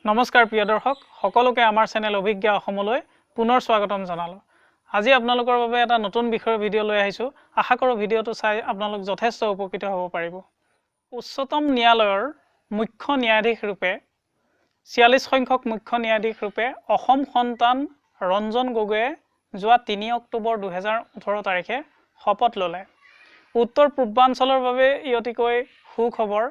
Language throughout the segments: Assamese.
নমস্কাৰ প্ৰিয় দৰ্শক সকলোকে আমাৰ চেনেল অভিজ্ঞ অসমলৈ পুনৰ স্বাগতম জনালো। আজি আপোনালোকৰ বাবে এটা নতুন বিষয়ৰ ভিডিঅ' লৈ আহিছো। আশা কৰো ভিডিঅ'টো চাই আপোনালোক যথেষ্ট উপকৃত হ'ব পাৰিব। উচ্চতম ন্যায়ালয়ৰ মুখ্য ন্যায়াধীশ ৰূপে ৪৬ সংখ্যক মুখ্য ন্যায়াধীশ ৰূপে অসম সন্তান ৰঞ্জন গগৈয়ে যোৱা ৩ অক্টোবৰ ২০১৮ তাৰিখে শপত ল'লে। উত্তৰ পূৰ্বাঞ্চলৰ বাবে ই অতিকৈ সুখবৰ।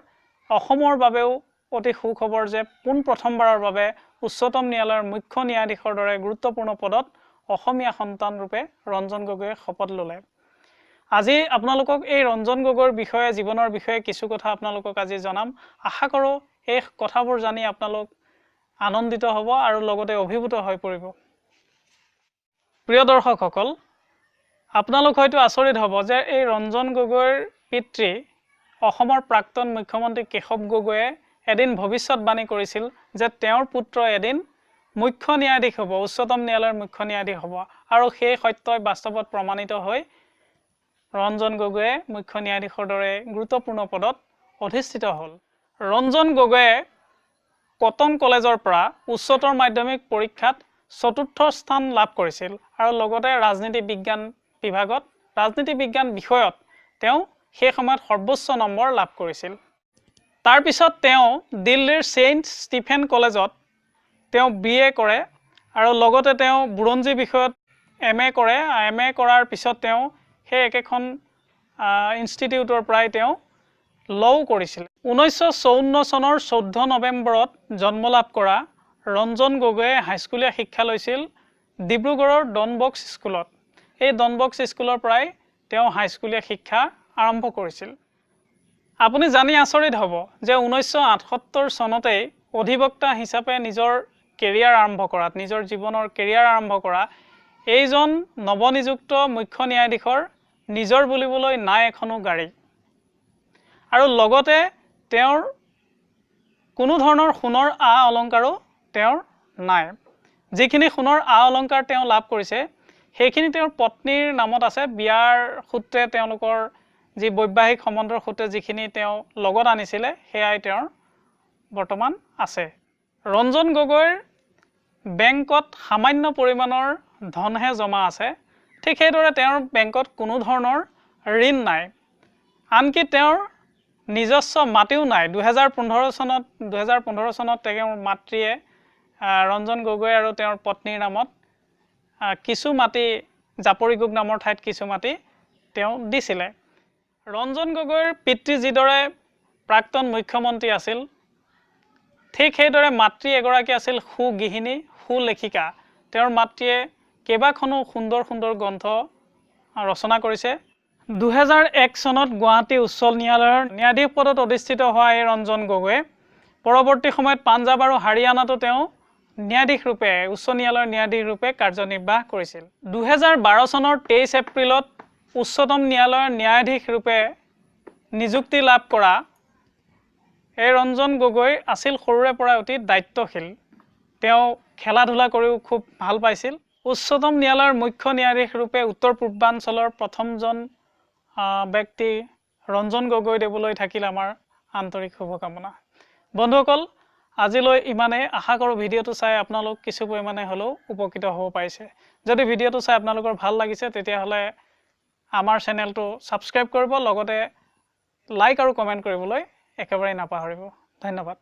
অসমৰ বাবেও অতি সুখবৰ যে প্ৰথমবাৰৰ বাবে উচ্চতম ন্যায়ালয়ৰ মুখ্য ন্যায়াধীশৰ দৰে গুৰুত্বপূৰ্ণ পদত অসমীয়া সন্তান ৰূপে ৰঞ্জন গগৈয়ে শপত ল'লে। আজি আপোনালোকক এই ৰঞ্জন গগৈৰ বিষয়ে জীৱনৰ বিষয়ে কিছু কথা আপোনালোকক আজি জনাম। আশা কৰোঁ এই কথাবোৰ জানি আপোনালোক আনন্দিত হ'ব আৰু লগতে অভিভূত হৈ পৰিব। প্ৰিয় দৰ্শকসকল, আপোনালোক হয়তো আচৰিত হ'ব যে এই ৰঞ্জন গগৈৰ পিতৃ অসমৰ প্ৰাক্তন মুখ্যমন্ত্ৰী কেশৱ গগৈয়ে এদিন ভৱিষ্যতবাণী কৰিছিল যে তেওঁৰ পুত্ৰ এদিন মুখ্য ন্যায়াধীশ হ'ব, উচ্চতম ন্যায়ালয়ৰ মুখ্য ন্যায়াধীশ হ'ব, আৰু সেই সত্যই বাস্তৱত প্ৰমাণিত হৈ ৰঞ্জন গগৈয়ে মুখ্য ন্যায়াধীশৰ দৰে গুৰুত্বপূৰ্ণ পদত অধিষ্ঠিত হ'ল। ৰঞ্জন গগৈয়ে কটন কলেজৰ পৰা উচ্চতৰ মাধ্যমিক পৰীক্ষাত ৪ৰ্থ স্থান লাভ কৰিছিল আৰু লগতে ৰাজনীতি বিজ্ঞান বিভাগত ৰাজনীতি বিজ্ঞান বিষয়ত তেওঁ সেই সময়ত সৰ্বোচ্চ নম্বৰ লাভ কৰিছিল। তাৰ পিছত তেওঁ দিল্লীৰ ছেইণ্ট ষ্টিফেন কলেজত তেওঁ BA কৰে আৰু লগতে তেওঁ বুৰঞ্জী বিষয়ত MA কৰে। MA কৰাৰ পিছত তেওঁ সেই একেখন ইনষ্টিটিউটৰ পৰাই তেওঁ লও কৰিছিল। 1954 চনৰ 14 নৱেম্বৰত জন্ম লাভ কৰা ৰঞ্জন গগৈয়ে হাইস্কুলীয়া শিক্ষা লৈছিল ডিব্ৰুগড়ৰ ডনবক্স স্কুলত। এই ডনবক্স স্কুলৰ পৰাই তেওঁ হাইস্কুলীয়া শিক্ষা আৰম্ভ কৰিছিল। আপুনি জানি আচৰিত হ'ব যে 1978 চনতেই অধিবক্তা হিচাপে নিজৰ কেৰিয়াৰ আৰম্ভ কৰাত নিজৰ জীৱনৰ কেৰিয়াৰ আৰম্ভ কৰা এইজন নৱনিযুক্ত মুখ্য ন্যায়াধীশৰ নিজৰ বুলিবলৈ নাই এখনো গাড়ী, আৰু লগতে তেওঁৰ কোনো ধৰণৰ সোণৰ অলংকাৰো তেওঁৰ নাই। যিখিনি সোণৰ অলংকাৰ তেওঁ লাভ কৰিছে সেইখিনি তেওঁৰ পত্নীৰ নামত আছে। বিয়াৰ সূত্ৰে তেওঁলোকৰ যি বৈবাহিক সম্বন্ধৰ সূত্ৰে যিখিনি তেওঁ লগত আনিছিলে সেয়াই তেওঁৰ বৰ্তমান আছে। ৰঞ্জন গগৈৰ বেংকত সামান্য পৰিমাণৰ ধনহে জমা আছে। ঠিক সেইদৰে তেওঁৰ বেংকত কোনো ধৰণৰ ঋণ নাই, আনকি তেওঁৰ নিজস্ব মাটিও নাই। 2015 চনত তেওঁৰ মাতৃয়ে ৰঞ্জন গগৈ আৰু তেওঁৰ পত্নীৰ নামত কিছু মাটি জাপৰিগোগ নামৰ ঠাইত কিছু মাটি তেওঁ দিছিলে। ৰঞ্জন গগৈৰ পিতৃ যিদৰে প্ৰাক্তন মুখ্যমন্ত্ৰী আছিল, ঠিক সেইদৰে মাতৃ এগৰাকী আছিল সুগৃহিণী, সুলেখিকা। তেওঁৰ মাতৃয়ে কেইবাখনো সুন্দৰ সুন্দৰ গ্ৰন্থ ৰচনা কৰিছে। 2001 চনত গুৱাহাটী উচ্চ ন্যায়ালয়ৰ ন্যায়াধীশ পদত অধিষ্ঠিত হোৱা এই ৰঞ্জন গগৈয়ে পৰৱৰ্তী সময়ত পাঞ্জাৱ আৰু হাৰিয়ানাতো তেওঁ ন্যায়াধীশ ৰূপে উচ্চ ন্যায়ালয়ৰ ন্যায়াধীশ ৰূপে কাৰ্যনিৰ্বাহ কৰিছিল। 2012 চনৰ 23 এপ্ৰিলত উচ্চতম ন্যায়ালয়ৰ ন্যায়াধীশ ৰূপে নিযুক্তি লাভ কৰা এই ৰঞ্জন গগৈ আছিল সৰুৰে পৰা অতি দায়িত্বশীল। তেওঁ খেলা ধূলা কৰিও খুব ভাল পাইছিল। উচ্চতম ন্যায়ালয়ৰ মুখ্য ন্যায়াধীশ ৰূপে উত্তৰ পূৰ্বাঞ্চলৰ প্ৰথমজন ব্যক্তি ৰঞ্জন গগৈ দেৱলৈ থাকিল আমাৰ আন্তৰিক শুভকামনা। বন্ধুসকল, আজিলৈ ইমানেই। আশা কৰোঁ ভিডিঅ'টো চাই আপোনালোক কিছু পৰিমাণে হ'লেও উপকৃত হ'ব পাৰিছে। যদি ভিডিঅ'টো চাই আপোনালোকৰ ভাল লাগিছে তেতিয়াহ'লে আমাৰ চেনেলটো ছাবস্ক্ৰাইব কৰিব, লগতে লাইক আৰু কমেণ্ট কৰিবলৈ একেবাৰে নাপাহৰিব। ধন্যবাদ।